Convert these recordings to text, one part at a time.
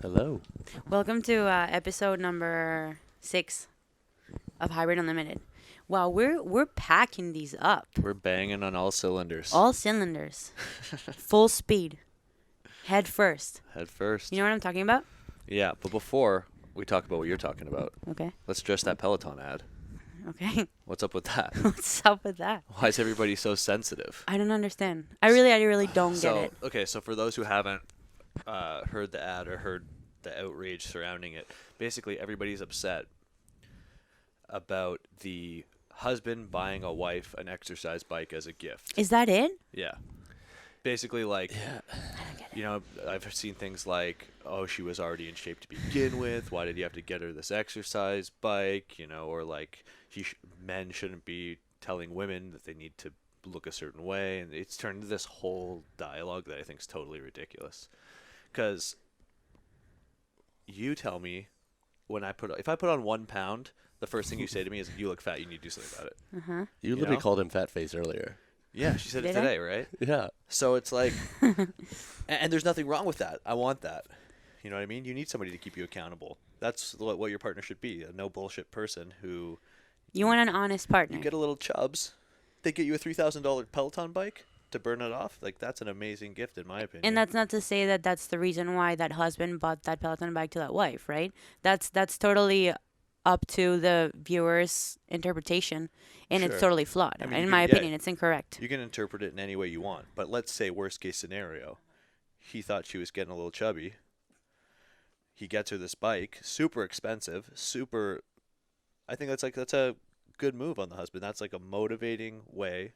Hello. Welcome to episode number 6 of Hybrid Unlimited. Wow, we're packing these up. We're banging on all cylinders. All cylinders. Full speed. Head first. Head first. You know what I'm talking about? Yeah, but before we talk about what you're talking about, Okay. let's address that Peloton ad. Okay. What's up with that? What's up with that? Why is everybody so sensitive? I don't understand. I really don't get it. Okay, so for those who haven't heard the ad or heard the outrage surrounding it, basically everybody's upset about the husband buying a wife an exercise bike as a gift. Is that it? Yeah. Basically, I've seen things like, oh, she was already in shape to begin with. Why did you have to get her this exercise bike? Or like men shouldn't be telling women that they need to look a certain way. And it's turned into this whole dialogue that I think is totally ridiculous. Because you tell me if I put on 1 pound, the first thing you say to me is, you look fat, you need to do something about it. Uh-huh. You literally called him fat face earlier. Yeah, she said it Did I? today, right? Yeah. So it's like, and there's nothing wrong with that. I want that. You know what I mean? You need somebody to keep you accountable. That's what your partner should be, a no bullshit person who... You want an honest partner. You get a little chubs, they get you a $3,000 Peloton bike to burn it off. Like, that's an amazing gift in my opinion. And that's not to say that that's the reason why that husband bought that Peloton bike to that wife, right? That's totally up to the viewer's interpretation, and it's Sure. totally flawed. I mean, In you my can- yeah. opinion, it's incorrect. You can interpret it in any way you want. But let's say worst case scenario. He thought she was getting a little chubby. He gets her this bike, super expensive, I think that's a good move on the husband. That's like a motivating way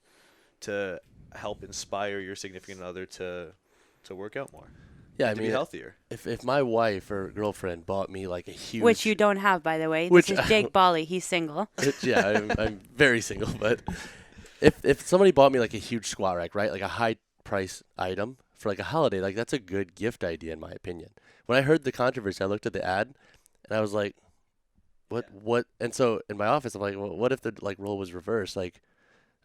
to help inspire your significant other to work out more. Yeah, To be healthier. If my wife or girlfriend bought me like a huge... Which you don't have, by the way. Which- This is Jake Boly. He's single. I'm very single, but if somebody bought me like a huge squat rack, right? Like a high price item for like a holiday, like that's a good gift idea in my opinion. When I heard the controversy, I looked at the ad and I was like, what? And so in my office, I'm like, well, what if the like role was reversed? Like,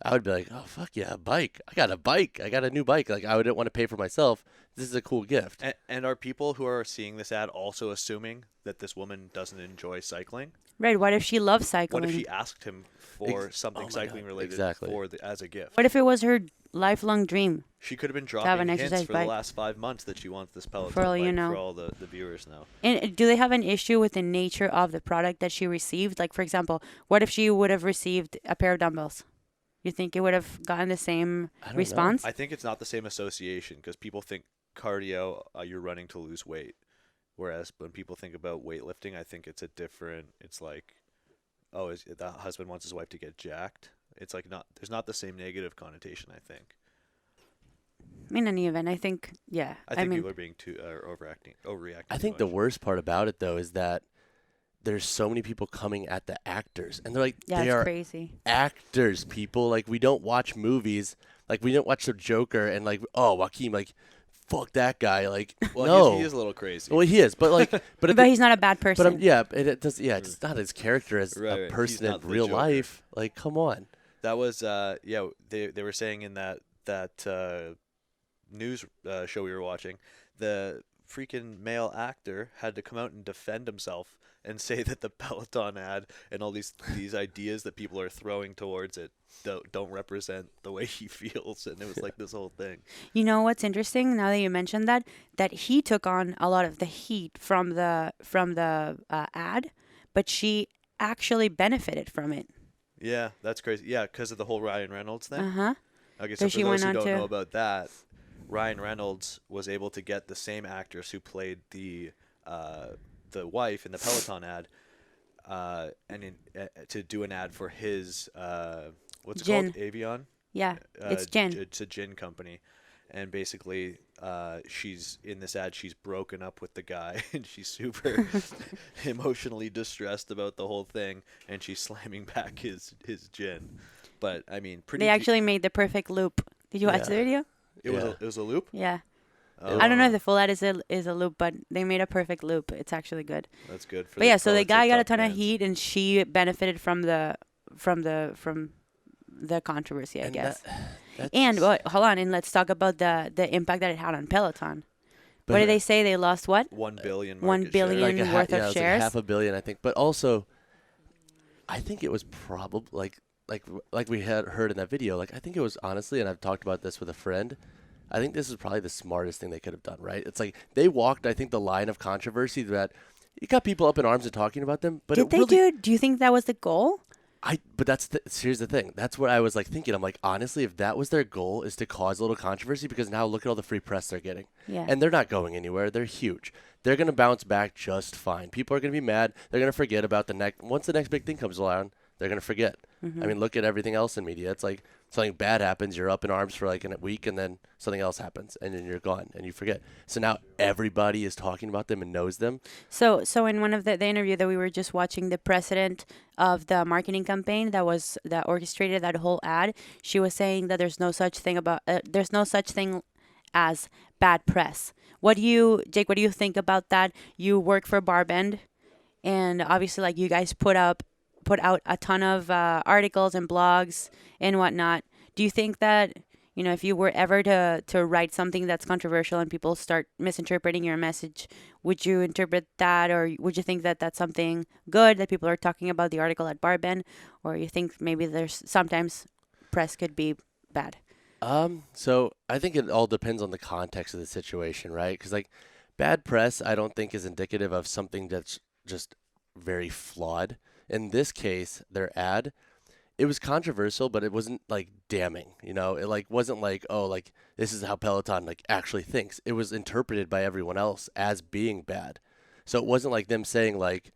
I would be like, oh, fuck yeah, a bike. I got a bike. I got a new bike. Like, I wouldn't want to pay for myself. This is a cool gift. And are people who are seeing this ad also assuming that this woman doesn't enjoy cycling? Right. What if she loves cycling? What if she asked him for something oh my cycling God, related exactly. as a gift? What if it was her lifelong dream? She could have been have an dropping hints exercise for bike. the last 5 months that she wants this Peloton For all bike you know. for all the viewers now. And do they have an issue with the nature of the product that she received? Like, for example, what if she would have received a pair of dumbbells? You think it would have gotten the same I don't know. response? I think it's not the same association because people think cardio, you're running to lose weight. Whereas when people think about weightlifting, I think it's it's like, oh, the husband wants his wife to get jacked. It's like there's not the same negative connotation, I think. In any event, I think, yeah. I think mean, people are being overreacting. I think too the much. worst part about it, though, is that there's so many people coming at the actors. And they're like, yeah, they it's are crazy. actors, people. Like, we don't watch movies. Like, we don't watch The Joker and, like, oh, Joaquin, like, fuck that guy. Like, Well, no. he is a little crazy. Well, he is. But, like, But he's not a bad person. it's not his character as Right, a right. person He's in not the real Joker. life. Like, come on. That was they were saying in that news show we were watching, the freaking male actor had to come out and defend himself and say that the Peloton ad and all these ideas that people are throwing towards it don't represent the way he feels, and it was like this whole thing. You know what's interesting? Now that you mentioned that he took on a lot of the heat from the ad, but she actually benefited from it. Yeah, that's crazy. Yeah, because of the whole Ryan Reynolds thing. Uh-huh. Okay, So so she for those went who on don't to- know about that, Ryan Reynolds was able to get the same actress who played the wife in the Peloton ad, to do an ad for his what's it Gin. called? Avion. Yeah, it's gin. It's a gin company, and basically, she's in this ad. She's broken up with the guy, and she's super emotionally distressed about the whole thing, and she's slamming back his gin. But I mean, They actually made the perfect loop. Did you watch Yeah. the video? it was a loop. Yeah. Oh, I don't know if the full ad is a loop, but they made a perfect loop. It's actually good. That's good. For But yeah, so the fellow guy got a TikTok ton of fans. heat, and she benefited from the controversy, I And guess. that's- And hold on, and let's talk about the impact that it had on Peloton, What did they say? They lost what? 1 billion 1 market billion share. Like a worth yeah, of it was shares. like $500 million, I think. But also, I think it was probably like we had heard in that video. Like I think it was honestly, and I've talked about this with a friend. I think this is probably the smartest thing they could have done. Right? It's like they walked, I think, the line of controversy that it got people up in arms and talking about them. But Did it they really, do you think that was the goal? But here's the thing. That's what I was like thinking. I'm like, honestly, if that was their goal, is to cause a little controversy, because now look at all the free press they're getting. Yeah. And they're not going anywhere. They're huge. They're going to bounce back just fine. People are going to be mad. They're going to forget about once the next big thing comes along, they're going to forget. I mean, look at everything else in media. It's like something bad happens, you're up in arms for like a week, and then something else happens, and then you're gone, and you forget. So now everybody is talking about them and knows them. So in one of the interview that we were just watching, the president of the marketing campaign that orchestrated that whole ad, she was saying that there's no such thing as bad press. Jake, what do you think about that? You work for BarBend, and obviously, like, you guys put out a ton of articles and blogs and whatnot. Do you think that, if you were ever to write something that's controversial and people start misinterpreting your message, would you interpret that, or would you think that that's something good that people are talking about the article at BarBend, or you think maybe there's sometimes press could be bad? So I think it all depends on the context of the situation, right? Because like bad press, I don't think is indicative of something that's just very flawed. In this case, their ad, it was controversial, but it wasn't like damning. It like wasn't like, oh, like this is how Peloton like actually thinks. It was interpreted by everyone else as being bad. So it wasn't like them saying like,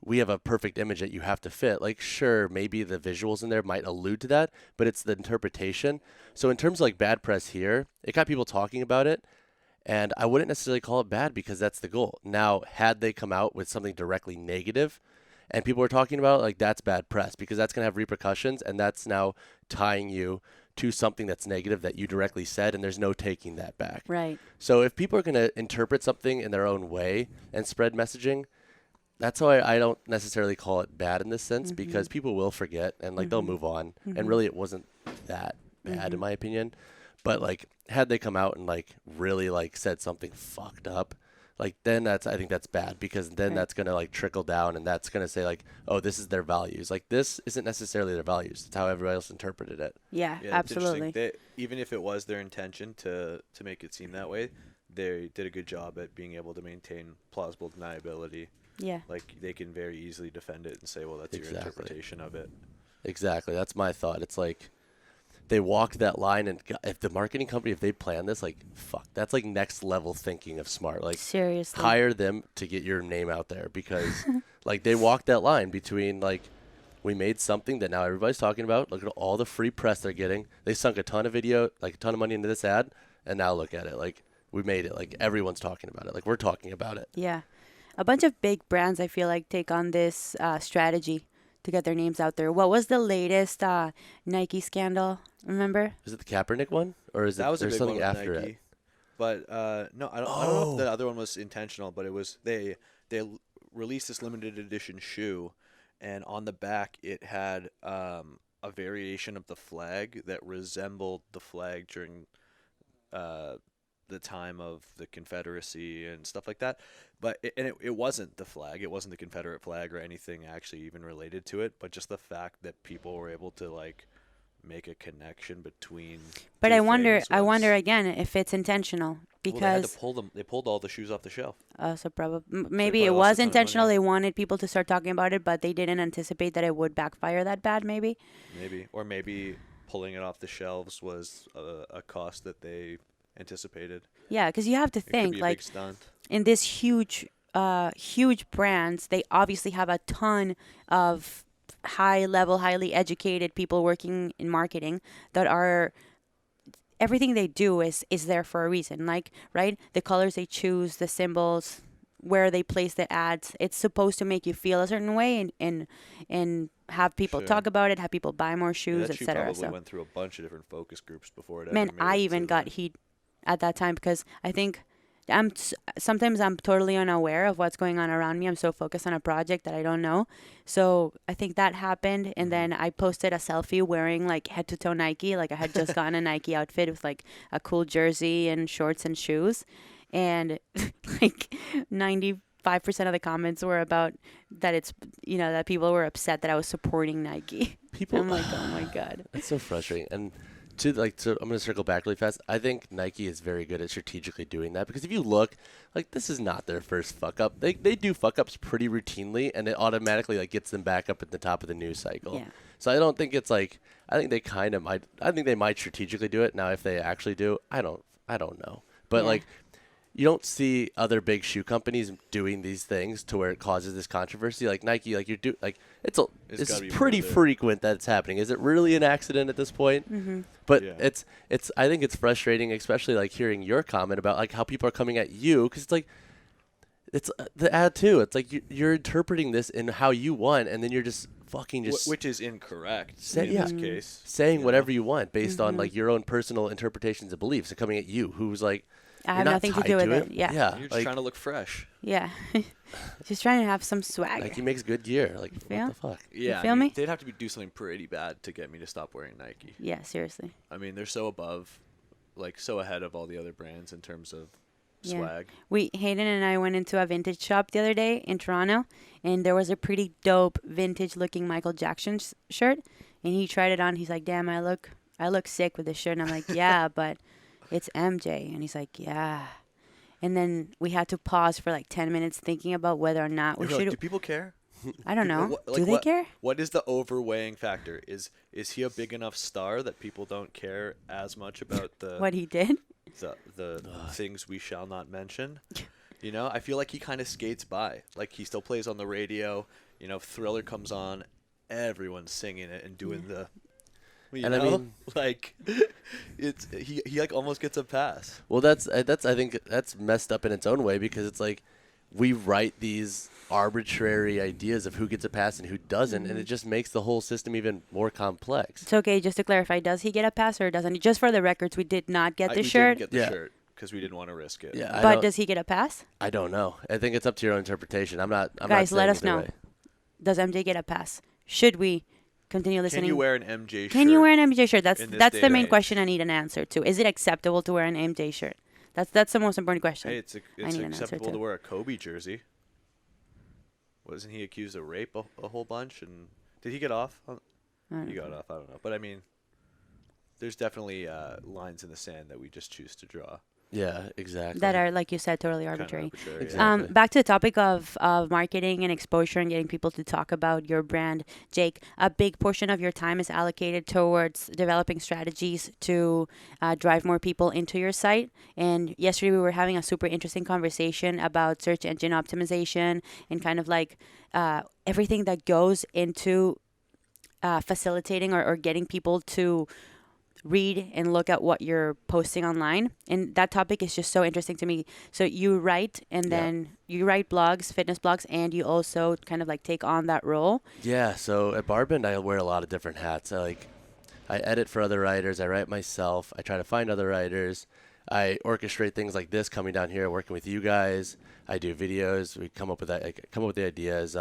we have a perfect image that you have to fit. Like, sure, maybe the visuals in there might allude to that, but it's the interpretation. So in terms of like bad press here, it got people talking about it, and I wouldn't necessarily call it bad because that's the goal. Now, had they come out with something directly negative and people were talking about it, like, that's bad press, because that's going to have repercussions, and that's now tying you to something that's negative that you directly said, and there's no taking that back. Right. So if people are going to interpret something in their own way and spread messaging, that's why I don't necessarily call it bad in this sense, because people will forget and like they'll move on. And really it wasn't that bad in my opinion. But like had they come out and like really like said something fucked up, like then I think that's bad, because then that's going to like trickle down, and that's going to say like, oh, this is their values. Like this isn't necessarily their values. It's how everybody else interpreted it. Yeah, It's absolutely. interesting. Even if it was their intention to make it seem that way, they did a good job at being able to maintain plausible deniability. Yeah. Like they can very easily defend it and say, well, that's your interpretation of it. Exactly. That's my thought. It's like they walked that line, and if the marketing company, if they plan this, like, fuck, that's like next level thinking of smart. Like, seriously, hire them to get your name out there, because like they walked that line between like, we made something that now everybody's talking about. Look at all the free press they're getting. They sunk a ton of money into this ad, and now look at it. Like, we made it. Like, everyone's talking about it. Like, we're talking about it. Yeah. A bunch of big brands, I feel like, take on this strategy to get their names out there. What was the latest Nike scandal? Remember? Is it the Kaepernick one, or is That was a there's big something one with after Nike. it? But no, I don't know if the other one was intentional, but it was they released this limited edition shoe, and on the back it had a variation of the flag that resembled the flag during the time of the Confederacy and stuff like that. But it wasn't the flag. It wasn't the Confederate flag or anything actually even related to it, but just the fact that people were able to like make a connection between. But two I wonder things again if it's intentional, because they had to pull them. They pulled all the shoes off the shelf. so probably maybe probably it lost was a ton of intentional. money. They wanted people to start talking about it, but they didn't anticipate that it would backfire that bad. Maybe Pulling it off the shelves was a cost that they anticipated. Yeah, because you have to It could think be a like big stunt. in this huge brands, they obviously have a ton of high level, highly educated people working in marketing that are, everything they do is there for a reason. Like, right, the colors they choose, the symbols, where they place the ads, it's supposed to make you feel a certain way and have people talk about it, have people buy more shoes, That shoe etc. probably So went through a bunch of different focus groups before it man, ever made I it even to got the- heat at that time, because I think sometimes I'm totally unaware of what's going on around me. I'm so focused on a project that I don't know. So I think that happened, and then I posted a selfie wearing like head to toe Nike, like I had just gotten a Nike outfit with like a cool jersey and shorts and shoes, and like 95% of the comments were about that it's, that people were upset that I was supporting Nike. People, I'm like, oh my God. That's so frustrating. And I'm going to circle back really fast. I think Nike is very good at strategically doing that, because if you look, like, this is not their first fuck up. They do fuck ups pretty routinely, and it automatically like gets them back up at the top of the news cycle. Yeah. So I don't think it's like, I think they might strategically do it. Now, if they actually do, I don't know. But Yeah. like, you don't see other big shoe companies doing these things to where it causes this controversy. Like Nike, like it's gotta be pretty more there. frequent that it's happening. Is it really an accident at this point? Mm-hmm. But Yeah. it's I think it's frustrating, especially like hearing your comment about like how people are coming at you, because it's like it's the ad too. It's like you're interpreting this in how you want, and then you're just fucking just Which is incorrect Say- in yeah. this case. saying you whatever know? you want based on like your own personal interpretations and beliefs, and coming at you, who's like I you're have not nothing to tied do with it. Yeah. Yeah, You're just like trying to look fresh. Yeah. Just trying to have some swag. Nike makes good gear. Like Yeah. what the fuck? Yeah, feel me? They'd have to do something pretty bad to get me to stop wearing Nike. Yeah, seriously. I mean, they're so above, like so ahead of all the other brands in terms of Yeah. swag. Hayden and I went into a vintage shop the other day in Toronto, and there was a pretty dope vintage looking Michael Jackson shirt, and he tried it on. He's like, "Damn, I look sick with this shirt." And I'm like, "Yeah, but it's MJ." And he's like, "Yeah." And then we had to pause for like 10 minutes thinking about whether or not we You're like, should. do people care? I don't know. What- Do like they what- care? What is the overweighing factor? Is he a big enough star that people don't care as much about What he did? the things we shall not mention? You know, I feel like he kind of skates by. Like he still plays on the radio. You know, if Thriller comes on, everyone's singing it and doing the. You And I know, mean- like, it's he like almost gets a pass. Well, that's I think that's messed up in its own way, because it's like we write these arbitrary ideas of who gets a pass and who doesn't, and it just makes the whole system even more complex. It's okay. Just to clarify, does he get a pass or doesn't he? Just for the records, we did not get We the didn't shirt. get the Yeah. shirt because we didn't want to risk it. Yeah, But does he get a pass? I don't know. I think it's up to your own interpretation. I'm not Guys, let saying us either know. way. Does MJ get a pass? Should we continue listening? Can you wear an MJ shirt? Can you wear an MJ shirt? That's in this that's day the and main age? question I need an answer to. Is it acceptable to wear an MJ shirt? That's the most important question. Hey, it's need an answer acceptable to. to wear a Kobe jersey. Wasn't he accused of rape a whole bunch? And did he get off? He got off. I don't know. But I mean, there's definitely lines in the sand that we just choose to draw. Yeah, exactly. That are, like you said, totally Kinda arbitrary. arbitrary, Exactly. Back to the topic of marketing and exposure and getting people to talk about your brand. Jake, a big portion of your time is allocated towards developing strategies to drive more people into your site. And yesterday we were having a super interesting conversation about search engine optimization and kind of like everything that goes into facilitating or getting people to read and look at what you're posting online. And that topic is just so interesting to me. So you write, and Yeah. then you write blogs, fitness blogs, and you also kind of like take on that role. Yeah, so at BarBend, I wear a lot of different hats. I edit for other writers. I write myself. I try to find other writers. I orchestrate things like this, coming down here, working with you guys. I do videos. We come up with the ideas,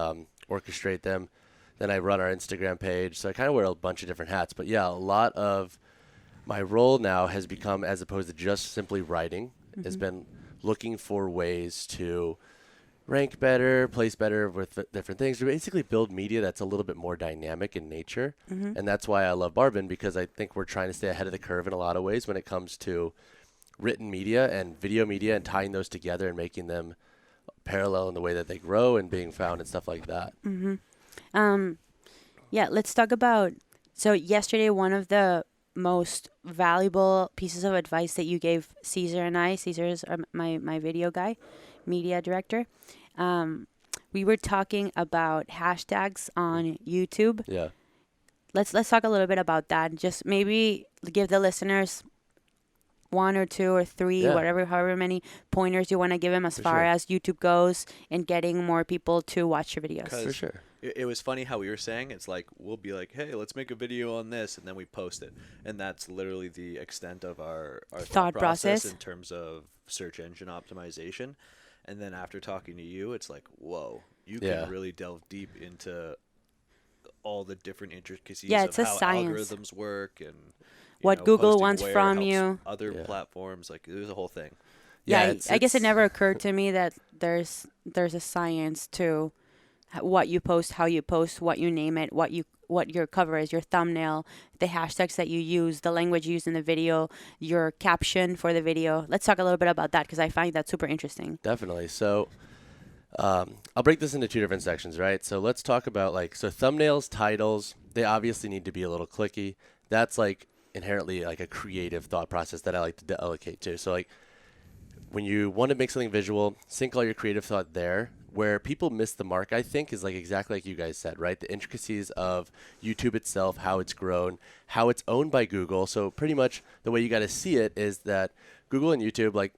orchestrate them. Then I run our Instagram page. So I kind of wear a bunch of different hats. But yeah, a lot of my role now has become, as opposed to just simply writing, has been looking for ways to rank better, place better with different things, to basically build media that's a little bit more dynamic in nature. And that's why I love BarBend, because I think we're trying to stay ahead of the curve in a lot of ways when it comes to written media and video media, and tying those together and making them parallel in the way that they grow and being found and stuff like that. Yeah, let's talk about. So yesterday, one of the most valuable pieces of advice that you gave Caesar and I. Caesar's my video guy, media director. We were talking about hashtags on YouTube. Yeah. Let's talk a little bit about that. Just maybe give the listeners one or two or three, Yeah. however many pointers you want to give them as For far sure. as YouTube goes and getting more people to watch your videos. Because For sure. It was funny how we were saying it's like we'll be like, hey, let's make a video on this, and then we post it, and that's literally the extent of our thought process in terms of search engine optimization. And then after talking to you, it's like, whoa, you Yeah. can really delve deep into all the different intricacies Yeah, of it's a how science. algorithms work and What Google posting wants where from helps you. other Yeah. platforms. Like there's a whole thing. Yeah, it's, I guess it it's never occurred to me that there's a science to what you post, how you post, what you name it, what your cover is, your thumbnail, the hashtags that you use, the language used in the video, your caption for the video. Let's talk a little bit about that because I find that super interesting. definitely. So I'll break this into two different sections, right? So let's talk about so thumbnails, titles, they obviously need to be a little clicky. That's like inherently like a creative thought process that I like to allocate to. So when you want to make something visual, sync all your creative thought there. Where people miss the mark, I think, is exactly like you guys said, right? The intricacies of YouTube itself, how it's grown, how it's owned by Google. So pretty much the way you got to see it is that Google and YouTube,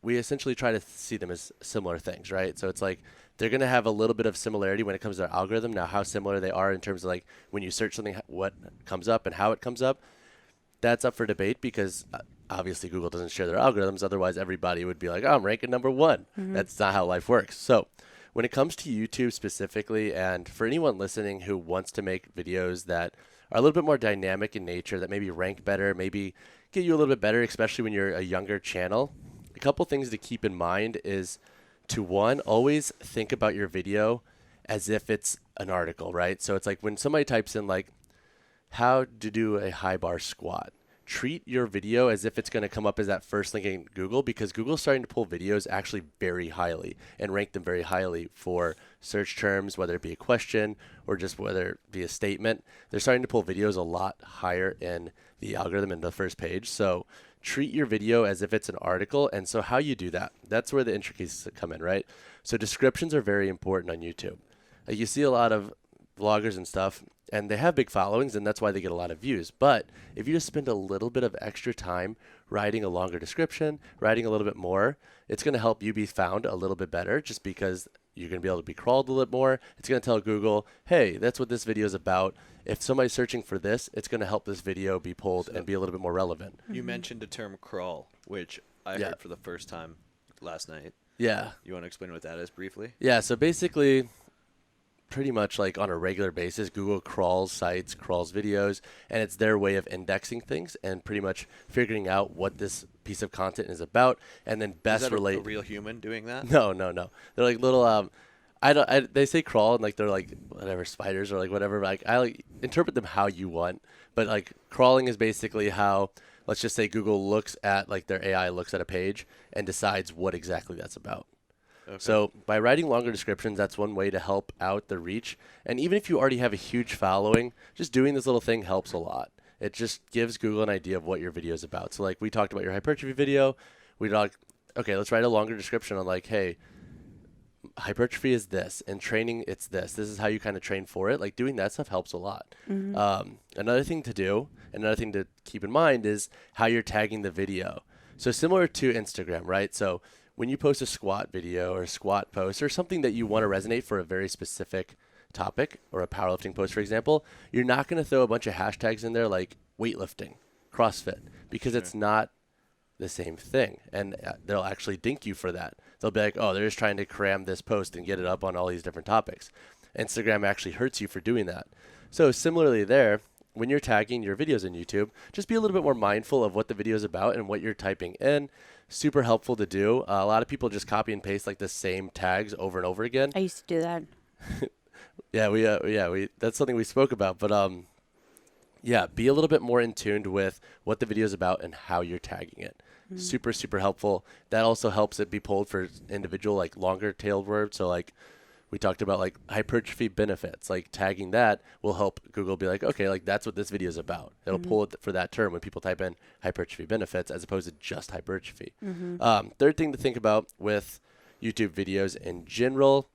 we essentially try to see them as similar things, right? So it's they're going to have a little bit of similarity when it comes to their algorithm. Now, how similar they are in terms of when you search something, what comes up and how it comes up, that's up for debate because obviously Google doesn't share their algorithms. Otherwise, everybody would be like, oh, I'm ranking number one. Mm-hmm. That's not how life works. So when it comes to YouTube specifically, and for anyone listening who wants to make videos that are a little bit more dynamic in nature, that maybe rank better, maybe get you a little bit better, especially when you're a younger channel, a couple things to keep in mind is to one, always think about your video as if it's an article, right? So it's when somebody types in how to do a high bar squat. Treat your video as if it's going to come up as that first link in Google because Google's starting to pull videos actually very highly and rank them very highly for search terms, whether it be a question or just whether it be a statement. They're starting to pull videos a lot higher in the algorithm in the first page. So treat your video as if it's an article. And so how you do that, that's where the intricacies come in, right? So descriptions are very important on YouTube. You see a lot of vloggers and stuff, and they have big followings, and that's why they get a lot of views. But if you just spend a little bit of extra time writing a longer description, writing a little bit more, it's going to help you be found a little bit better just because you're going to be able to be crawled a little bit more. It's going to tell Google, hey, that's what this video is about. If somebody's searching for this, it's going to help this video be pulled and be a little bit more relevant. You mentioned the term crawl, which I heard for the first time last night. Yeah. You want to explain what that is briefly? Yeah, so basically pretty much on a regular basis, Google crawls sites, crawls videos, and it's their way of indexing things and pretty much figuring out what this piece of content is about and then best is that relate. A real human doing that? No. They're little they say crawl and they're whatever spiders or whatever. I interpret them how you want, but crawling is basically how, let's just say Google looks at their AI looks at a page and decides what exactly that's about. Okay. So by writing longer descriptions, that's one way to help out the reach. And even if you already have a huge following, just doing this little thing helps a lot. It just gives Google an idea of what your video is about. So we talked about your hypertrophy video. We talked, okay, let's write a longer description on hey, hypertrophy is this, and training it's this. This is how you kind of train for it. Doing that stuff helps a lot. Mm-hmm. Another thing to do, another thing to keep in mind is how you're tagging the video. So similar to Instagram, right? So when you post a squat video or a squat post or something that you want to resonate for a very specific topic or a powerlifting post, for example, you're not going to throw a bunch of hashtags in there like weightlifting, CrossFit, because it's not the same thing. And they'll actually dink you for that. They'll be like, oh, they're just trying to cram this post and get it up on all these different topics. Instagram actually hurts you for doing that. So similarly there, when you're tagging your videos on YouTube, just be a little bit more mindful of what the video is about and what you're typing in. Super helpful to do. A lot of people just copy and paste the same tags over and over again. I used to do that. we that's something we spoke about. But be a little bit more in tuned with what the video is about and how you're tagging it. Mm-hmm. Super, super helpful. That also helps it be pulled for individual longer tailed words. So we talked about hypertrophy benefits. Tagging that will help Google be okay, that's what this video is about. It'll pull it for that term when people type in hypertrophy benefits as opposed to just hypertrophy. Mm-hmm. Third thing to think about with YouTube videos in general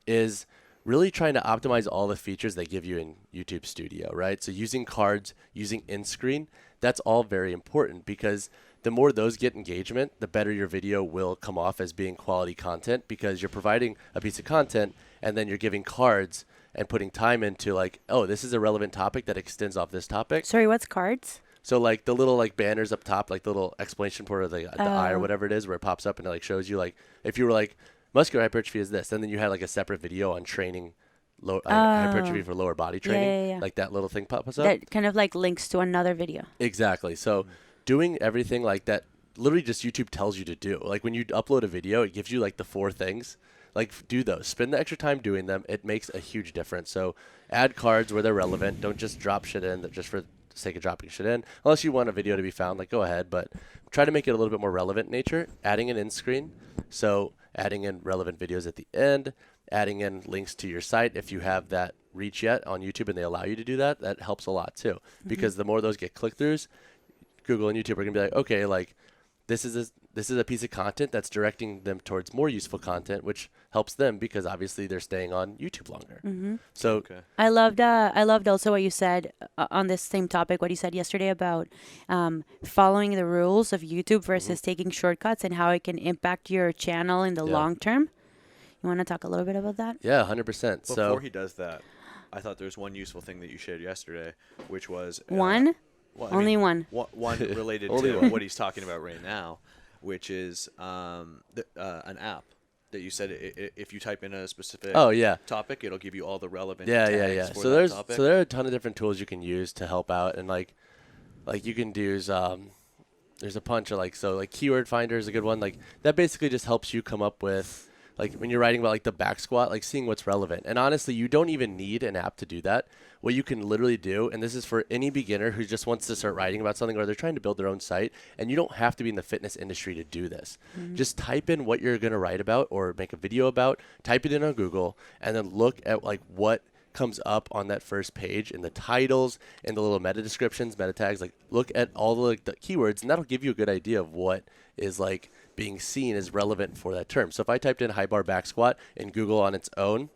is really trying to optimize all the features they give you in YouTube Studio, right? So using cards, using in-screen, that's all very important because the more those get engagement, the better your video will come off as being quality content because you're providing a piece of content and then you're giving cards and putting time into oh, this is a relevant topic that extends off this topic. Sorry, what's cards? So the little banners up top, the little explanation part of the eye or whatever it is where it pops up and it shows you if you were muscular hypertrophy is this, and then you had a separate video on training hypertrophy for lower body training. Yeah. That little thing pops up. That kind of links to another video. Exactly. So doing everything like that, literally just YouTube tells you to do. Like when you upload a video, it gives you like the 4 things. Like do those. Spend the extra time doing them. It makes a huge difference. So add cards where they're relevant. Don't just drop shit in just for the sake of dropping shit in. Unless you want a video to be found, like go ahead. But try to make it a little bit more relevant in nature. Adding an in screen. So adding in relevant videos at the end. Adding in links to your site if you have that reach yet on YouTube and they allow you to do that. That helps a lot too. Because the more those get click-throughs, Google and YouTube are going to be like, okay, like this is a piece of content that's directing them towards more useful content, which helps them because obviously they're staying on YouTube longer. So I loved also what you said on this same topic, what you said yesterday about following the rules of YouTube versus taking shortcuts and how it can impact your channel in the long term. You want to talk a little bit about that? Yeah, 100%. Before he does that, I thought there was one useful thing that you shared yesterday, which was one. Well, Only one. One related to what he's talking about right now, which is an app that you said if you type in a specific topic, it'll give you all the relevant tags for that topic. So there are a ton of different tools you can use to help out, and like you can use there's a bunch of like keyword finder is a good one. Like that basically just helps you come up with, like when you're writing about like the back squat, like seeing what's relevant. And honestly, you don't even need an app to do that. What you can literally do, and this is for any beginner who just wants to start writing about something or they're trying to build their own site, and you don't have to be in the fitness industry to do this. Just type in what you're going to write about or make a video about, type it in on Google, and then look at like what comes up on that first page in the titles and the little meta descriptions, meta tags. Like look at all the keywords, and that'll give you a good idea of what is like being seen as relevant for that term. So if I typed in high bar back squat in Google on its own,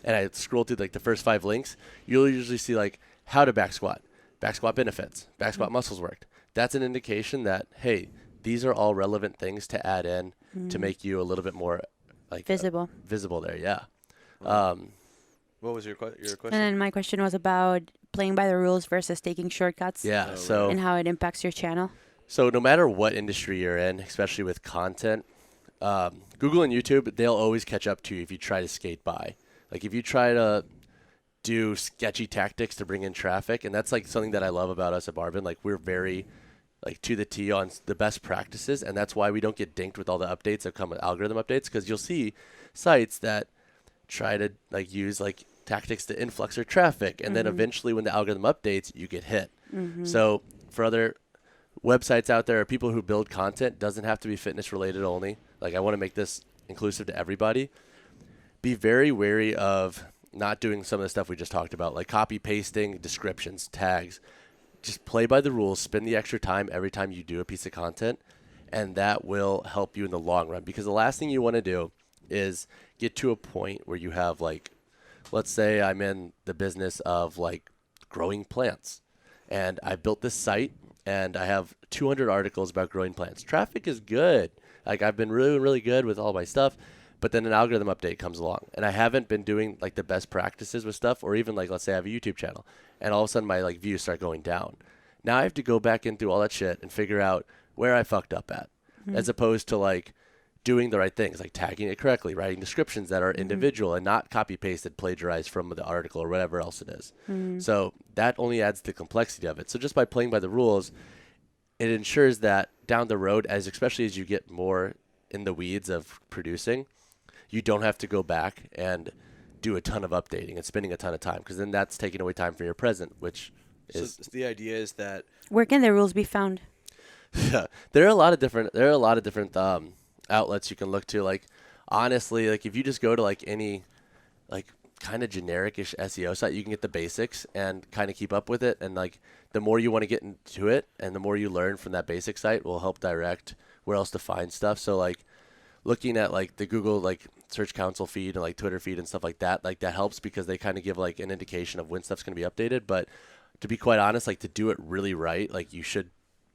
and I scroll through like the first 5 links, you'll usually see like how to back squat benefits, back squat muscles worked. That's an indication that, hey, these are all relevant things to add in to make you a little bit more like visible there. Yeah. What was your question? And then my question was about playing by the rules versus taking shortcuts. Yeah. And how it impacts your channel. So no matter what industry you're in, especially with content, Google and YouTube, they'll always catch up to you if you try to skate by. Like if you try to do sketchy tactics to bring in traffic, and that's like something that I love about us at BarBend. Like we're very like to the T on the best practices, and that's why we don't get dinked with all the updates that come with algorithm updates, because you'll see sites that try to like use like tactics to influx their traffic, and then eventually when the algorithm updates, you get hit. So for other websites out there, or people who build content, doesn't have to be fitness related only. Like I want to make this inclusive to everybody. Be very wary of not doing some of the stuff we just talked about, like copy pasting, descriptions, tags. Just play by the rules, spend the extra time every time you do a piece of content, and that will help you in the long run. Because the last thing you want to do is get to a point where you have like, let's say I'm in the business of like growing plants, and I built this site and I have 200 articles about growing plants. Traffic is good. Like I've been really, really good with all my stuff. But then an algorithm update comes along, and I haven't been doing like the best practices with stuff, or even like, let's say I have a YouTube channel, and all of a sudden my like views start going down. Now I have to go back in through all that shit and figure out where I fucked up at, as opposed to like doing the right things, like tagging it correctly, writing descriptions that are individual and not copy pasted, plagiarized from the article or whatever else it is. So that only adds the complexity of it. So just by playing by the rules, it ensures that down the road, especially as you get more in the weeds of producing, you don't have to go back and do a ton of updating and spending a ton of time, because then that's taking away time from your present, which is... So the idea is that... Where can the rules be found? There are a lot of different outlets you can look to. Like, honestly, like if you just go to like any like kind of generic-ish SEO site, you can get the basics and kind of keep up with it. And like the more you want to get into it and the more you learn from that basic site will help direct where else to find stuff. So like looking at like the Google like Search Console feed and like Twitter feed and stuff like that helps, because they kind of give like an indication of when stuff's going to be updated. But to be quite honest, like to do it really right, like you should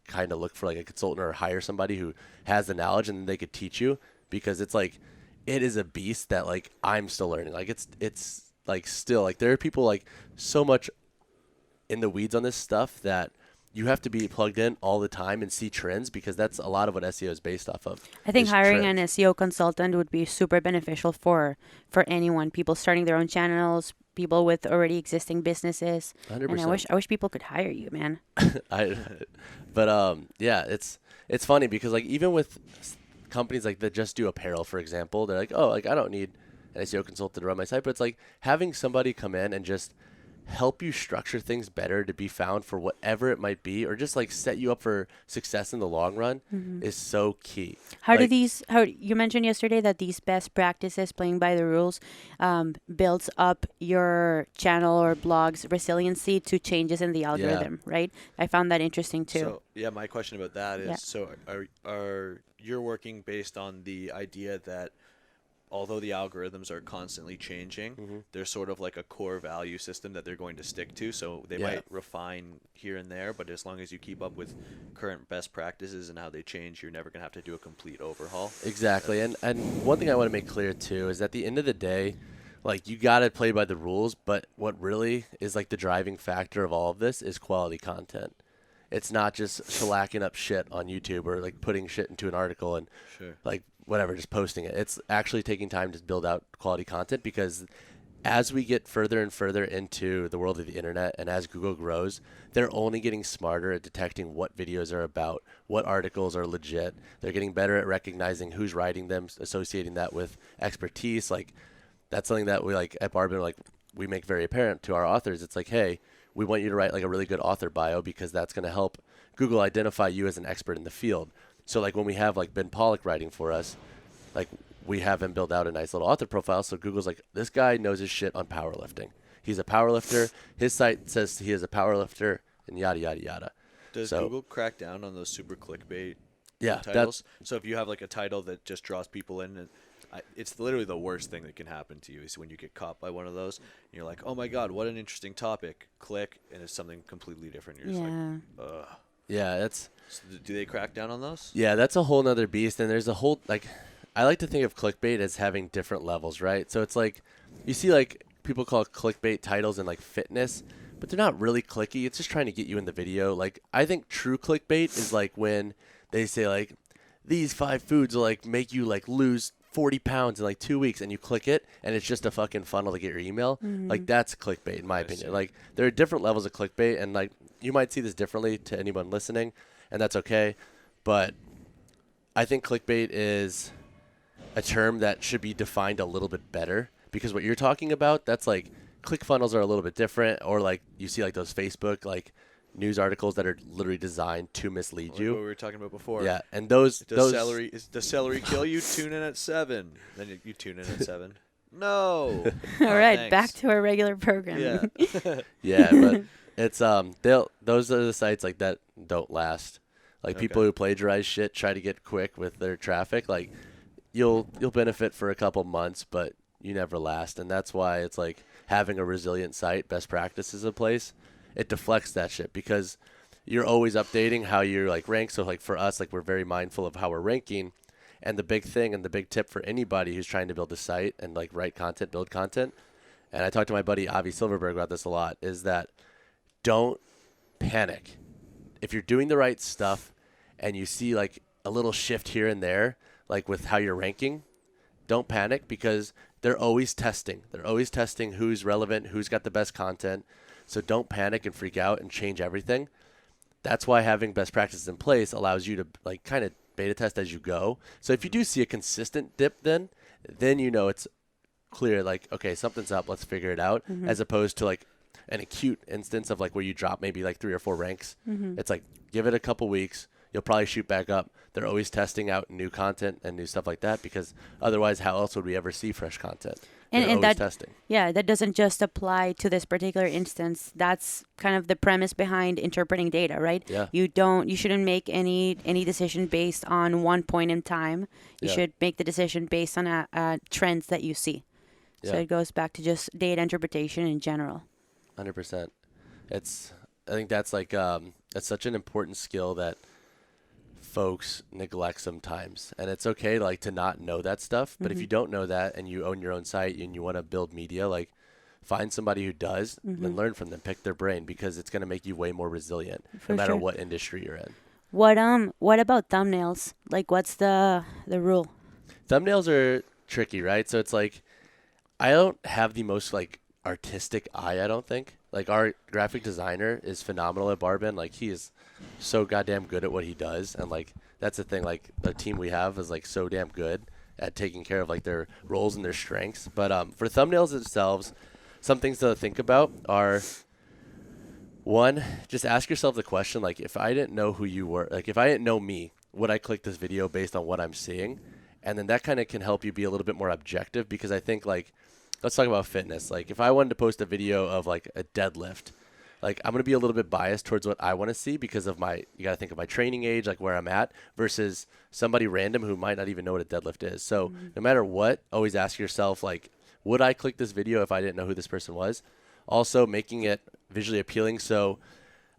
kind of look for like a consultant or hire somebody who has the knowledge and they could teach you, because it's like, it is a beast that like I'm still learning. Like it's like still like there are people like so much in the weeds on this stuff that you have to be plugged in all the time and see trends, because that's a lot of what SEO is based off of. I think is hiring trends. an SEO consultant would be super beneficial for anyone, people starting their own channels, people with already existing businesses. 100%. And I wish people could hire you, man. Yeah, it's funny because like even with companies like that just do apparel, for example, they're like, oh, like I don't need an SEO consultant to run my site, but it's like having somebody come in and just help you structure things better to be found for whatever it might be, or just like set you up for success in the long run is so key. How do Like, how you mentioned yesterday that these best practices, playing by the rules, builds up your channel or blog's resiliency to changes in the algorithm, right? I found that interesting too. So yeah, my question about that is, Yeah. so are you're working based on the idea that although the algorithms are constantly changing, there's sort of like a core value system that they're going to stick to. So they might refine here and there, but as long as you keep up with current best practices and how they change, you're never going to have to do a complete overhaul. exactly. And one thing I want to make clear too is at the end of the day, like you got to play by the rules, but what really is like the driving factor of all of this is quality content. It's not just shellacking up shit on YouTube or like putting shit into an article and like whatever, just posting it. It's actually taking time to build out quality content, because as we get further and further into the world of the internet and as Google grows, they're only getting smarter at detecting what videos are about, what articles are legit. They're getting better at recognizing who's writing them, associating that with expertise. Like that's something that we like at BarBend, like we make very apparent to our authors. It's like, hey, we want you to write like a really good author bio, because that's going to help Google identify you as an expert in the field. So like when we have like Ben Pollock writing for us, like we have him build out a nice little author profile. So Google's like, this guy knows his shit on powerlifting. He's a powerlifter. His site says he is a powerlifter, and yada, yada, yada. Does Google crack down on those super clickbait titles? So if you have like a title that just draws people in, and it's literally the worst thing that can happen to you is when you get caught by one of those and you're like, oh my God, what an interesting topic. Click, and it's something completely different. You're just like, ugh. Yeah, that's... So do they crack down on those? Yeah, that's a whole nother beast. And there's a whole, like, I like to think of clickbait as having different levels, right? So it's like, you see like people call clickbait titles in like fitness, but they're not really clicky. It's just trying to get you in the video. Like, I think true clickbait is like when they say like, these 5 foods will like make you like lose 40 pounds in like 2 weeks, and you click it and it's just a fucking funnel to get your email. Like that's clickbait in my opinion. Like there are different levels of clickbait, and like you might see this differently to anyone listening, and that's okay. But I think clickbait is a term that should be defined a little bit better, because what you're talking about, that's like click funnels are a little bit different, or like you see like those Facebook like news articles that are literally designed to mislead you. What we were talking about before. Yeah, and those Does celery kill you? Tune in at 7. Then you tune in at 7. No. All right, thanks. back to our regular program. Yeah. Yeah, but it's those are the sites like that don't last. Like people who plagiarize shit, try to get quick with their traffic. Like you'll benefit for a couple months, but you never last. And that's why it's like having a resilient site, best practices in place, it deflects that shit, because you're always updating how you're like ranked. So like for us, like we're very mindful of how we're ranking. And the big thing and the big tip for anybody who's trying to build a site and like write content, build content, and I talked to my buddy Avi Silverberg about this a lot, is that don't panic. If you're doing the right stuff and you see like a little shift here and there, like with how you're ranking, don't panic, because they're always testing. They're always testing who's relevant, who's got the best content. So don't panic and freak out and change everything. That's why having best practices in place allows you to like kind of beta test as you go. So if you do see a consistent dip, then you know it's clear, like, okay, something's up, let's figure it out, as opposed to like an acute instance of like where you drop maybe like 3 or 4 ranks. It's like, give it a couple weeks, you'll probably shoot back up. They're always testing out new content and new stuff like that, because otherwise how else would we ever see fresh content? And that testing. Yeah, that doesn't just apply to this particular instance. That's kind of the premise behind interpreting data, right? Yeah. You shouldn't make any decision based on one point in time. You should make the decision based on trends that you see. So it goes back to just data interpretation in general. 100%. I think that's like that's such an important skill that folks neglect sometimes, and it's okay like to not know that stuff, but if you don't know that and you own your own site and you want to build media, like find somebody who does Mm-hmm. and learn from them, pick their brain, because it's going to make you way more resilient For no matter sure. what industry you're in. What about thumbnails? Like, what's the rule? Thumbnails are tricky, right? So it's like, I don't have the most like artistic eye, I don't think. Like, our graphic designer is phenomenal at BarBend. Like, he is so goddamn good at what he does, and like that's the thing. Like, the team we have is like so damn good at taking care of like their roles and their strengths. But for thumbnails themselves, some things to think about are, one, just ask yourself the question, like, if I didn't know who you were, like if I didn't know me, would I click this video based on what I'm seeing? And then that kind of can help you be a little bit more objective, because I think, like, let's talk about fitness. Like, if I wanted to post a video of like a deadlift, like, I'm going to be a little bit biased towards what I want to see because of you got to think of my training age, like where I'm at, versus somebody random who might not even know what a deadlift is. So no matter what, always ask yourself, like, would I click this video if I didn't know who this person was? Also, making it visually appealing. So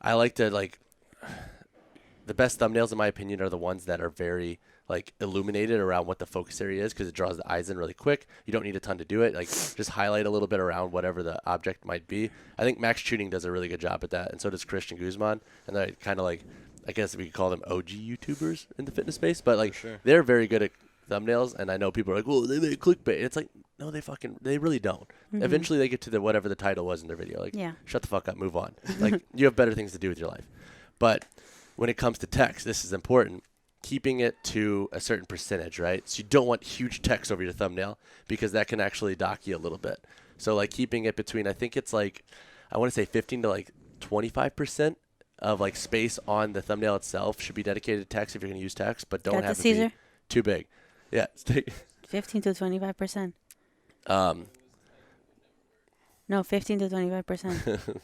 I like to, like, the best thumbnails in my opinion are the ones that are very like illuminated around what the focus area is, because it draws the eyes in really quick. You don't need a ton to do it. Like, just highlight a little bit around whatever the object might be. I think Max Tuning does a really good job at that, and so does Christian Guzman. And they're kind of like, I guess we could call them OG YouTubers in the fitness space, but like they're very good at thumbnails. And I know people are like, well, they make clickbait. It's like, no, they really don't. Mm-hmm. Eventually they get to whatever the title was in their video. Like, Yeah. shut the fuck up, move on. Like, you have better things to do with your life. But when it comes to text, this is important. Keeping it to a certain percentage, right? So you don't want huge text over your thumbnail, because that can actually dock you a little bit. So like keeping it between, I think it's like, I want to say 15 to like 25% of like space on the thumbnail itself should be dedicated to text if you're going to use text, but don't Got have the it Caesar? be too big. Yeah. 15 to 25%. um, No, 15 to 25%.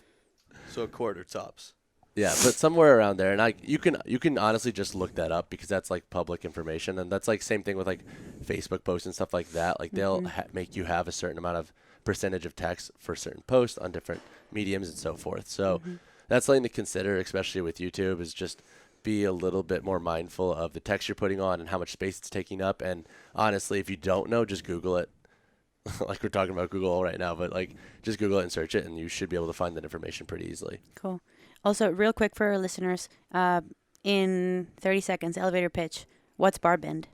So a quarter tops. Yeah, but somewhere around there, and you can honestly just look that up, because that's like public information, and that's like same thing with like Facebook posts and stuff like that. Like, they'll make you have a certain amount of percentage of text for certain posts on different mediums and so forth. So that's something to consider, especially with YouTube, is just be a little bit more mindful of the text you're putting on and how much space it's taking up. And honestly, if you don't know, just Google it. Like, we're talking about Google right now, but like, just Google it and search it, and you should be able to find that information pretty easily. Cool. Also, real quick for our listeners, in 30 seconds, elevator pitch. What's BarBend?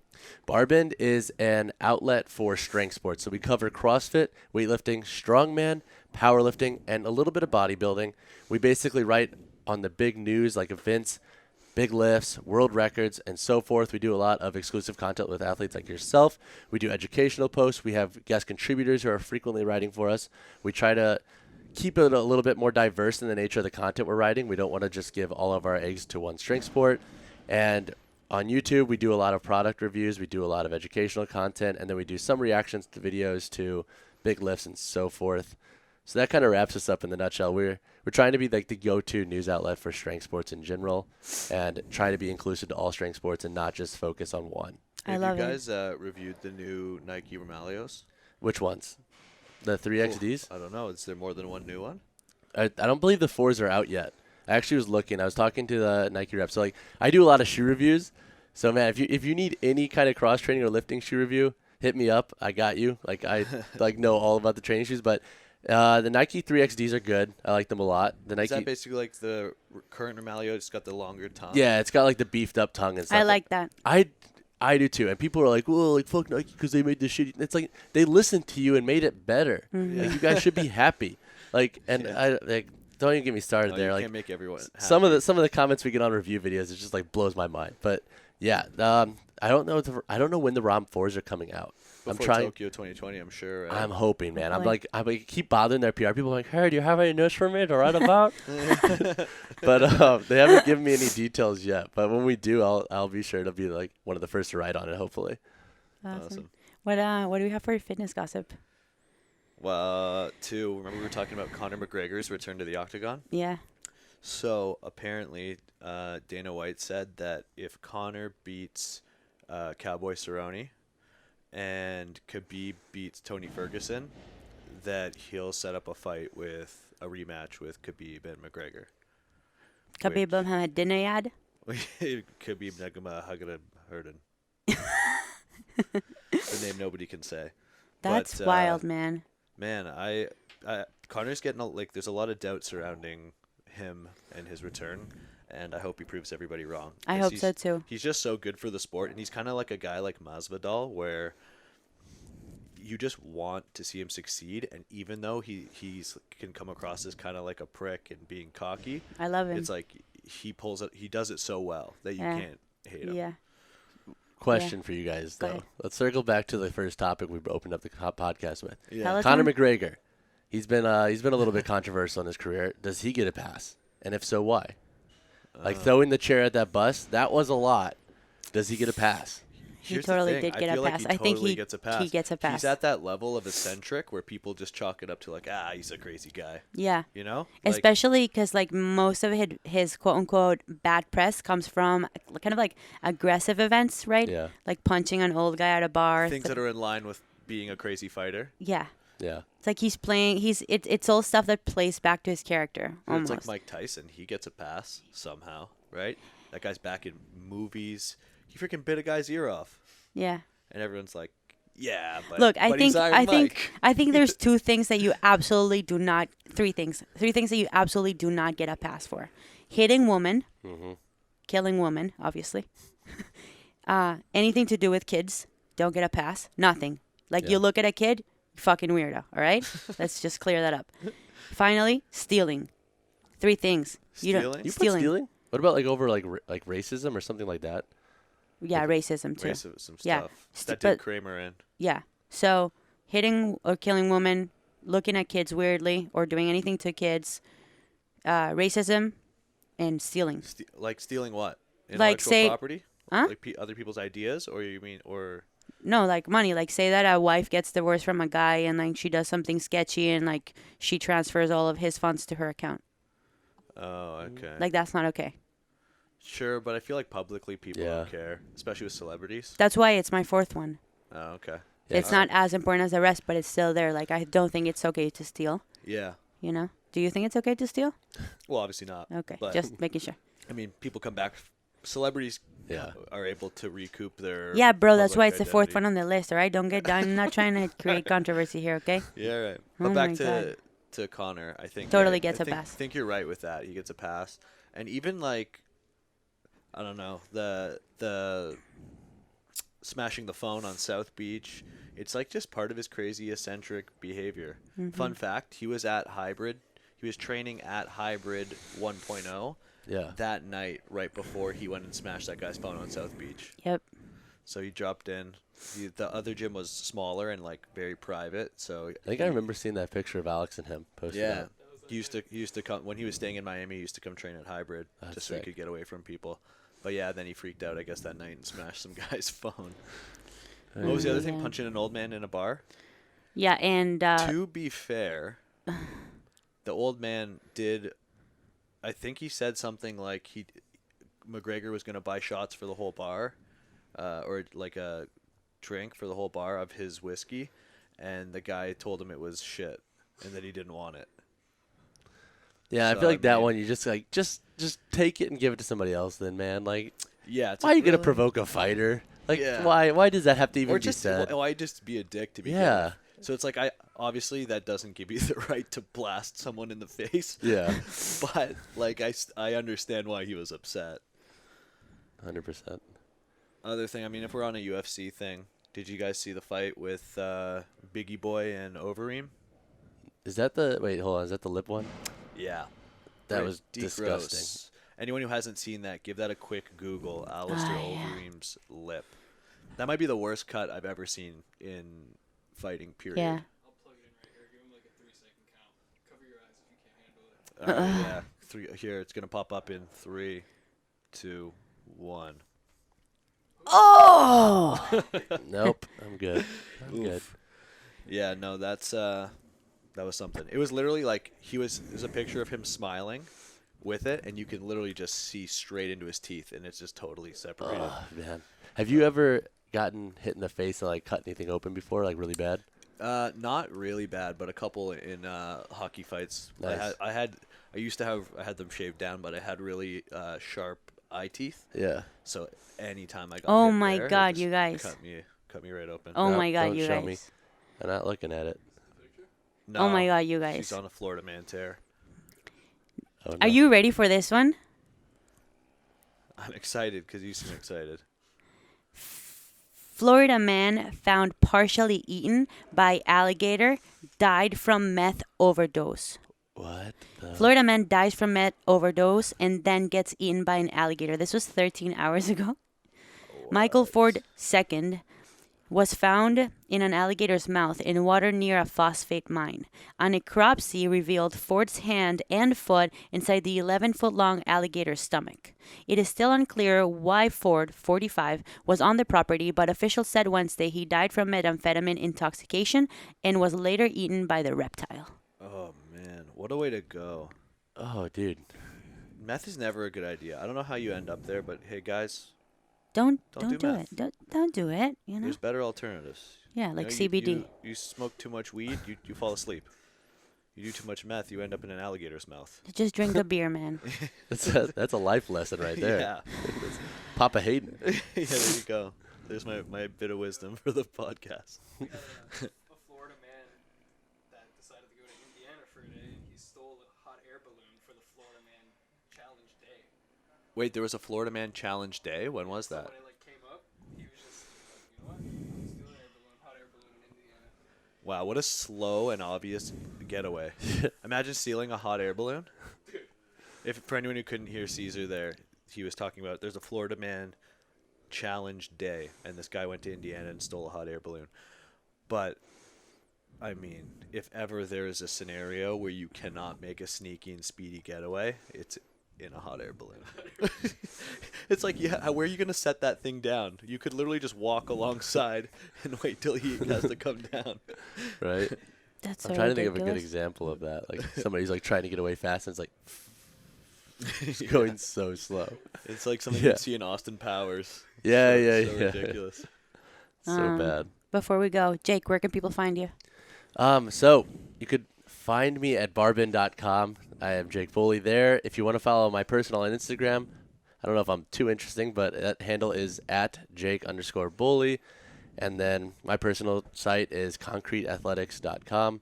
BarBend is an outlet for strength sports. So we cover CrossFit, weightlifting, strongman, powerlifting, and a little bit of bodybuilding. We basically write on the big news, like events, big lifts, world records, and so forth. We do a lot of exclusive content with athletes like yourself. We do educational posts. We have guest contributors who are frequently writing for us. We try to keep it a little bit more diverse in the nature of the content we're writing. We don't want to just give all of our eggs to one strength sport. And on YouTube, we do a lot of product reviews. We do a lot of educational content, and then we do some reactions to videos to big lifts and so forth. So that kind of wraps us up in the nutshell. We're trying to be like the go-to news outlet for strength sports in general, and try to be inclusive to all strength sports and not just focus on one. I love you it. guys reviewed the new Nike Romaleos? Which ones? The 3XDs? I don't know. Is there more than one new one? I don't believe the 4s are out yet. I actually was looking. I was talking to the Nike rep. So like, I do a lot of shoe reviews. So man, if you need any kind of cross training or lifting shoe review, hit me up. I got you. Like, I like know all about the training shoes. But the Nike 3XDs are good. I like them a lot. The Is Nike. that basically like the current Romaleo? It's got the longer tongue. Yeah, it's got like the beefed up tongue and stuff. I like that. I do too. And people are like, well, like, fuck Nike because they made this shitty. It's like, they listened to you and made it better. Like, you guys should be happy. Like, and I like, don't even get me started No, there. you Like, can't make everyone happy. some of the comments we get on review videos, it just like blows my mind. But yeah, I don't know. I don't know when the ROM 4s are coming out. Before I'm trying. Tokyo 2020, I'm sure. Right? I'm hoping, man. Hopefully. I like, keep bothering their PR people. Like, hey, do you have any news for me to write about? But they haven't given me any details yet. But when we do, I'll be sure to be like one of the first to write on it. Hopefully. Awesome. What do we have for fitness gossip? Well, remember we were talking about Conor McGregor's return to the octagon? Yeah. So apparently, Dana White said that if Conor beats Cowboy Cerrone and Khabib beats Tony Ferguson, that he'll set up a fight with a rematch with Khabib and McGregor. Khabib Nurmagomedov. Khabib Nurmagomedov. The name nobody can say. That's But, wild, man. Man, I Connor's getting there's a lot of doubt surrounding him and his return, and I hope he proves everybody wrong. I 'Cause hope so too. He's just so good for the sport, and he's kind of like a guy like Masvidal, where you just want to see him succeed. And even though he's can come across as kind of like a prick and being cocky, I love him. it's like he does it so well that you can't hate him. Yeah. Question for you guys, Go though. ahead. Let's circle back to the first topic we opened up the podcast with. Yeah. Peloton? Conor McGregor. He's been a little bit controversial in his career. Does he get a pass? And if so, why? Like throwing the chair at that bus, that was a lot. Does he get a pass? He Here's the totally thing, did I get a feel like pass. he I think totally he gets a pass. he gets a pass. He's at that level of eccentric where people just chalk it up to like, he's a crazy guy. Yeah. You know? Especially because like most of his quote unquote bad press comes from kind of like aggressive events, right? Yeah. Like punching an old guy at a bar. Things that are in line with being a crazy fighter. Yeah. Yeah. It's like he's playing. It's all stuff that plays back to his character. Almost. It's like Mike Tyson. He gets a pass somehow, right? That guy's back in movies. He freaking bit a guy's ear off. Yeah. And everyone's like, yeah, but Look, but he's Iron Mike. I think there's two things that you absolutely do not. Three things that you absolutely do not get a pass for: hitting woman, killing woman, obviously. Anything to do with kids, don't get a pass. Nothing. Like you look at a kid, fucking weirdo. All right, let's just clear that up. Finally, stealing. Three things. Stealing? You put stealing? What about like over like racism or something like that? Yeah, racism too. Racism Yeah. stuff. That But- did Kramer in. Yeah. So hitting or killing women, looking at kids weirdly, or doing anything to kids, racism, and stealing. Like stealing what? Like, Intellectual say- property? Huh? Like other people's ideas? Or you mean, or... No, like money. Like say that a wife gets divorced from a guy and like she does something sketchy and like she transfers all of his funds to her account. Oh, okay. Like that's not okay. Sure, but I feel like publicly people Yeah. don't care, especially with celebrities. That's why it's my fourth one. Oh, okay. Yeah, It's not as important as the rest, but it's still there. Like I don't think it's okay to steal. Yeah. You know? Do you think it's okay to steal? Well, obviously not. Okay, But, just making sure. I mean, people come back. Celebrities Yeah. are able to recoup their... Yeah, bro, that's why public it's the fourth identity. one on the list, all right? Don't get done. I'm not trying to create controversy here, okay? Yeah, right. Oh But back my to Connor, I think Totally I gets a think, pass. I think you're right with that. He gets a pass, and even like, I don't know, the smashing the phone on South Beach. It's like just part of his crazy eccentric behavior. Mm-hmm. Fun fact: he was at Hybrid. He was training at Hybrid 1.0 Yeah. that night, right before he went and smashed that guy's phone on South Beach. Yep. So he dropped in. The other gym was smaller and like very private. So I think I remember seeing that picture of Alex and him posted. yeah. That. He used to come when he was staying in Miami. He used to come train at Hybrid That's just so he sick. could get away from people. But yeah, then he freaked out, I guess, that night and smashed some guy's phone. What was the other thing? Yeah. Punching an old man in a bar. Yeah, and To be fair, the old man did. I think he said something like McGregor was going to buy shots for the whole bar, or like a drink for the whole bar of his whiskey, and the guy told him it was shit and that he didn't want it. Yeah, I So, feel like I that mean- one. You just like just take it and give it to somebody else. Then, man, like, Yeah. It's why like, are you gonna really? provoke a fighter? Like, Yeah. why does that have to even Or be just said? why just be a dick to begin Yeah. with? So it's like obviously that doesn't give you the right to blast someone in the face. Yeah, But like I understand why he was upset. 100%. Other thing, I mean, if we're on a UFC thing, did you guys see the fight with Biggie Boy and Overeem? Is that the wait? Hold on. Is that the lip one? Yeah, That Right, was gross. disgusting. Anyone who hasn't seen that, give that a quick Google. Alistair yeah. Overeem's lip. That might be the worst cut I've ever seen in fighting. Period. yeah. I'll plug it in right here. Give him like a 3-second count. Cover your eyes if you can't handle it. Yeah. Here, it's gonna pop up in 3, 2, 1. Oh! Nope. I'm good. I'm good. Oof. Yeah, no, that was something. It was literally like there's a picture of him smiling with it, and you can literally just see straight into his teeth, and it's just totally separated. Oh, man. Have you ever gotten hit in the face and like cut anything open before, like really bad? Not really bad, but a couple in hockey fights. Nice. I had them shaved down, but I had really sharp eye teeth. Yeah. So anytime I got Oh hit my there, it God, just you guys. cut me right open. Oh No, my God, don't you show guys. me. I'm not looking at it. No, Oh my God, you she's guys. on a Florida man tear. Oh, no. Are you ready for this one? I'm excited because you seem excited. Florida man found partially eaten by alligator died from meth overdose. What? Florida man dies from meth overdose and then gets eaten by an alligator. This was 13 hours ago. Michael Ford II was found in an alligator's mouth in water near a phosphate mine. A necropsy revealed Ford's hand and foot inside the 11-foot-long alligator's stomach. It is still unclear why Ford, 45, was on the property, but officials said Wednesday he died from methamphetamine intoxication and was later eaten by the reptile. Oh man, what a way to go. Oh, dude. Meth is never a good idea. I don't know how you end up there, but hey guys, Don't Don't do do meth. it. Don't do it. You know. there's better alternatives. Yeah, You like know, CBD. You smoke too much weed, you fall asleep. You do too much meth, you end up in an alligator's mouth. Just drink the beer, man. That's a life lesson right there. Yeah. Papa Hayden. Yeah, there you go. There's my bit of wisdom for the podcast. We had a Florida man that decided to go to Indiana for a day, and he stole a hot air balloon for the Florida Man Challenge Day. Wait, there was a Florida Man Challenge Day? When was So that? when it came up, he was just like, you know what? I'm stealing an air balloon, hot air balloon in Indiana. Wow, what a slow and obvious getaway. Imagine stealing a hot air balloon. If for anyone who couldn't hear Caesar there, he was talking about there's a Florida Man Challenge Day, and this guy went to Indiana and stole a hot air balloon. But I mean, if ever there is a scenario where you cannot make a sneaky and speedy getaway, it's in a hot air balloon. It's like, yeah, where are you going to set that thing down? You could literally just walk alongside and wait till he has to come down. Right? That's so I'm trying to think of a ridiculous. good example of that. Like somebody's like trying to get away fast and it's like just going so slow. It's like something Yeah. you'd see in Austin Powers. Yeah, So- yeah, so yeah. ridiculous. So bad. Before we go, Jake, where can people find you? So you could find me at barbend.com. I am Jake Boly there. If you want to follow my personal on Instagram, I don't know if I'm too interesting, but that handle is at Jake_Boly. And then my personal site is concreteathletics.com.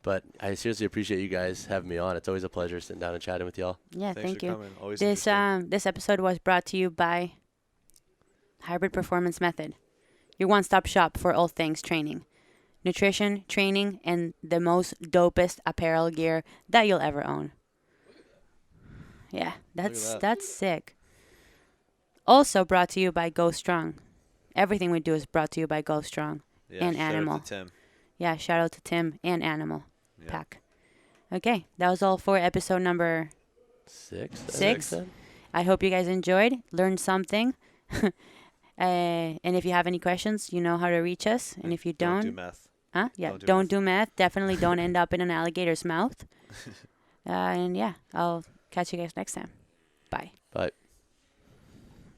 But I seriously appreciate you guys having me on. It's always a pleasure sitting down and chatting with y'all. Yeah, Thanks thank for you. coming. Always This interesting. this episode was brought to you by Hybrid Performance Method, your one-stop shop for all things training, nutrition, training, and the most dopest apparel gear that you'll ever own. Yeah, that. that's sick. Also brought to you by Go Strong. Everything we do is brought to you by Go Strong. Yeah, and shout out Animal. to Tim. Yeah, shout out to Tim and Animal Yeah. Pack. Okay, that was all for episode number 6? I think Six? then? I hope you guys enjoyed, learned something. And if you have any questions, you know how to reach us. And if you Don't do don't, meth. huh? Yeah, don't do don't meth. do meth. Definitely don't end up in an alligator's mouth. And yeah, I'll catch you guys next time. Bye. Bye.